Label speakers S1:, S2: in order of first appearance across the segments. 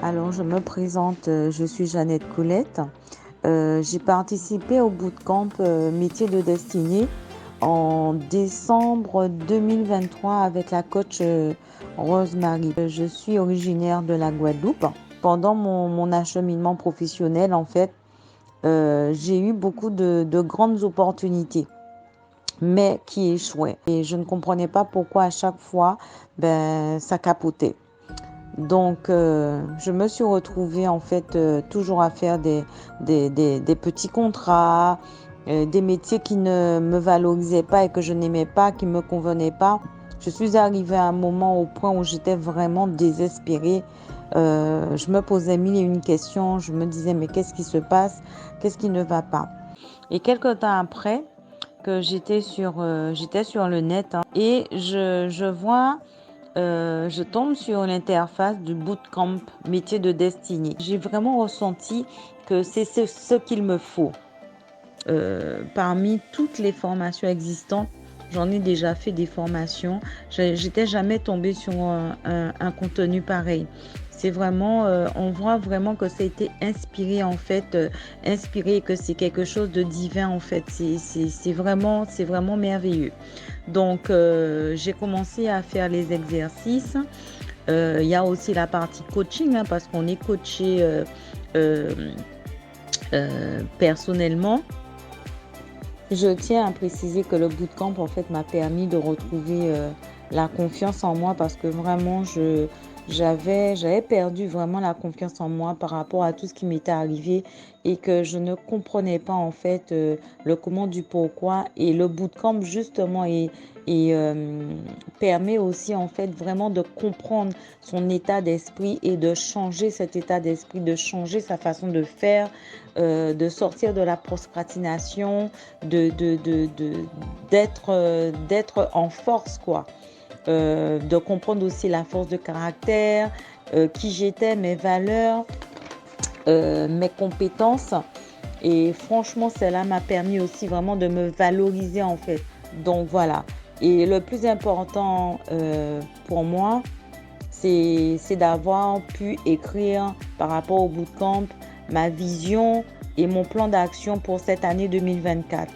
S1: Alors, je me présente, je suis Jeannette Coulette. J'ai participé au bootcamp Métier de destinée en décembre 2023 avec la coach Rosemary. Je suis originaire de la Guadeloupe. Pendant mon acheminement professionnel, en fait, j'ai eu beaucoup de grandes opportunités, mais qui échouaient. Et je ne comprenais pas pourquoi à chaque fois, ça capotait. Donc, je me suis retrouvée en fait toujours à faire des petits contrats, des métiers qui ne me valorisaient pas et que je n'aimais pas, qui ne me convenaient pas. Je suis arrivée à un moment au point où j'étais vraiment désespérée. Je me posais mille et une questions. Je me disais, mais qu'est-ce qui se passe? Qu'est-ce qui ne va pas? Et quelque temps après, que j'étais sur le net, hein, et je vois je tombe sur l'interface du bootcamp métier de destinée. J'ai vraiment ressenti que c'est ce qu'il me faut. Parmi toutes les formations existantes, j'en ai déjà fait des formations. J'étais jamais tombée sur un contenu pareil. C'est vraiment, on voit vraiment que ça a été inspiré en fait, inspiré, que c'est quelque chose de divin en fait. C'est vraiment merveilleux. Donc, j'ai commencé à faire les exercices. Il y a aussi la partie coaching, hein, parce qu'on est coaché euh, personnellement. Je tiens à préciser que le bootcamp, en fait, m'a permis de retrouver la confiance en moi parce que vraiment, j'avais perdu vraiment la confiance en moi par rapport à tout ce qui m'était arrivé et que je ne comprenais pas, en fait, le comment du pourquoi. Et le bootcamp, justement, permet aussi, en fait, vraiment de comprendre son état d'esprit et de changer cet état d'esprit, de changer sa façon de faire, de sortir de la procrastination, d'être en force, quoi. De comprendre aussi la force de caractère, qui j'étais, mes valeurs, mes compétences. Et franchement, cela m'a permis aussi vraiment de me valoriser en fait. Donc voilà. Et le plus important pour moi, c'est d'avoir pu écrire par rapport au bootcamp ma vision et mon plan d'action pour cette année 2024.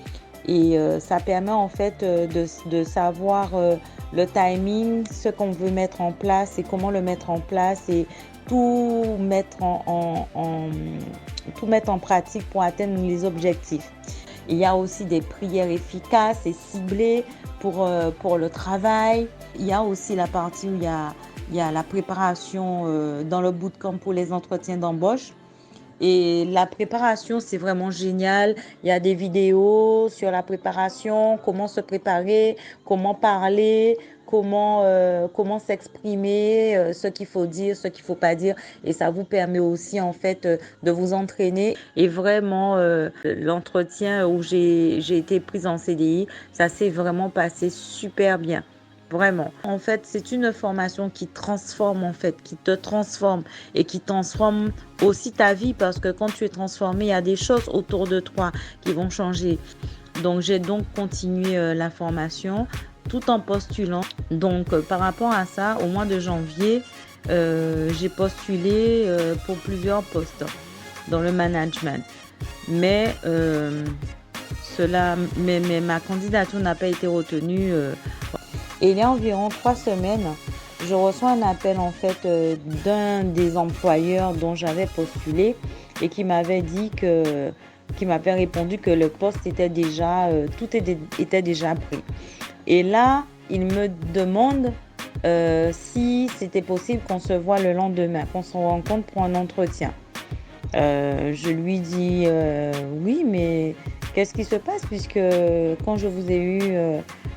S1: Et ça permet en fait de savoir le timing, ce qu'on veut mettre en place et comment le mettre en place et tout mettre tout mettre en pratique pour atteindre les objectifs. Il y a aussi des prières efficaces et ciblées pour le travail. Il y a aussi la partie où il y a la préparation dans le bootcamp pour les entretiens d'embauche. Et la préparation, c'est vraiment génial. Il y a des vidéos sur la préparation, comment se préparer, comment parler, comment s'exprimer, ce qu'il faut dire, ce qu'il faut pas dire. Et ça vous permet aussi, en fait, de vous entraîner. Et vraiment, l'entretien où j'ai été prise en CDI, ça s'est vraiment passé super bien. Vraiment. En fait, c'est une formation qui transforme, en fait, qui te transforme et qui transforme aussi ta vie parce que quand tu es transformé, il y a des choses autour de toi qui vont changer. Donc, j'ai donc continué la formation tout en postulant. Donc, par rapport à ça, au mois de janvier, j'ai postulé pour plusieurs postes dans le management. Mais ma candidature n'a pas été retenue. Et il y a environ 3 semaines, je reçois un appel en fait d'un des employeurs dont j'avais postulé et qui m'avait répondu que le poste était déjà, était déjà pris. Et là, il me demande si c'était possible qu'on se voit le lendemain, qu'on se rencontre pour un entretien. Je lui dis oui, mais qu'est-ce qui se passe puisque quand je vous ai eu,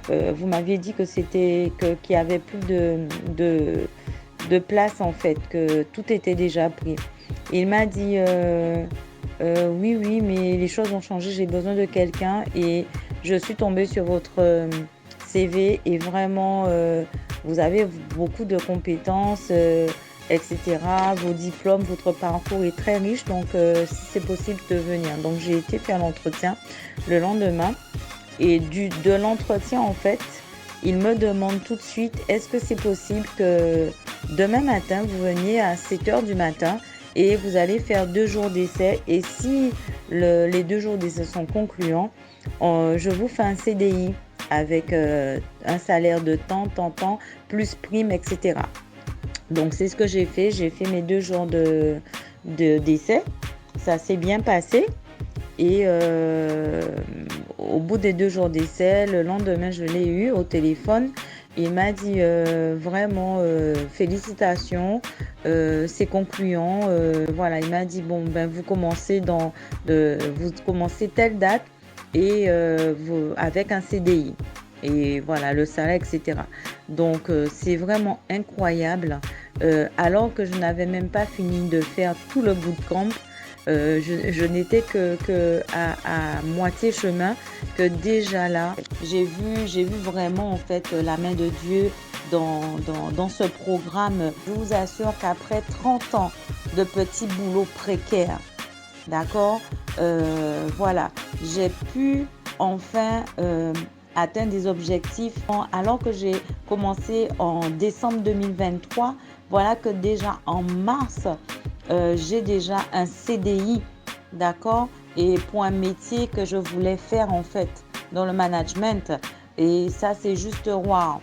S1: vous m'aviez dit qu'il y avait plus de place en fait, que tout était déjà pris. Et il m'a dit oui, mais les choses ont changé, j'ai besoin de quelqu'un et je suis tombée sur votre CV et vraiment vous avez beaucoup de compétences. Etc. Vos diplômes, votre parcours est très riche, donc si c'est possible de venir. Donc j'ai été faire l'entretien le lendemain et de l'entretien en fait, il me demande tout de suite est-ce que c'est possible que demain matin, vous veniez à 7 heures du matin et vous allez faire 2 jours d'essai. Et si les 2 jours d'essai sont concluants, je vous fais un CDI avec un salaire de temps, plus prime, etc. Donc, c'est ce que j'ai fait. J'ai fait mes 2 jours d'essai. Ça s'est bien passé. Et au bout des 2 jours d'essai, le lendemain, je l'ai eu au téléphone. Il m'a dit vraiment félicitations, c'est concluant. Voilà, il m'a dit bon ben vous commencez telle date et avec un CDI. Et voilà, le salaire, etc. Donc, c'est vraiment incroyable. Alors que je n'avais même pas fini de faire tout le bootcamp, je n'étais que à moitié chemin, que déjà là, j'ai vu vraiment en fait la main de Dieu dans ce programme. Je vous assure qu'après 30 ans de petits boulots précaires, d'accord, voilà, j'ai pu enfin atteindre des objectifs. Alors que j'ai commencé en décembre 2023, voilà que déjà en mars, j'ai déjà un CDI, d'accord, et pour un métier que je voulais faire en fait dans le management. Et ça, c'est juste waouh.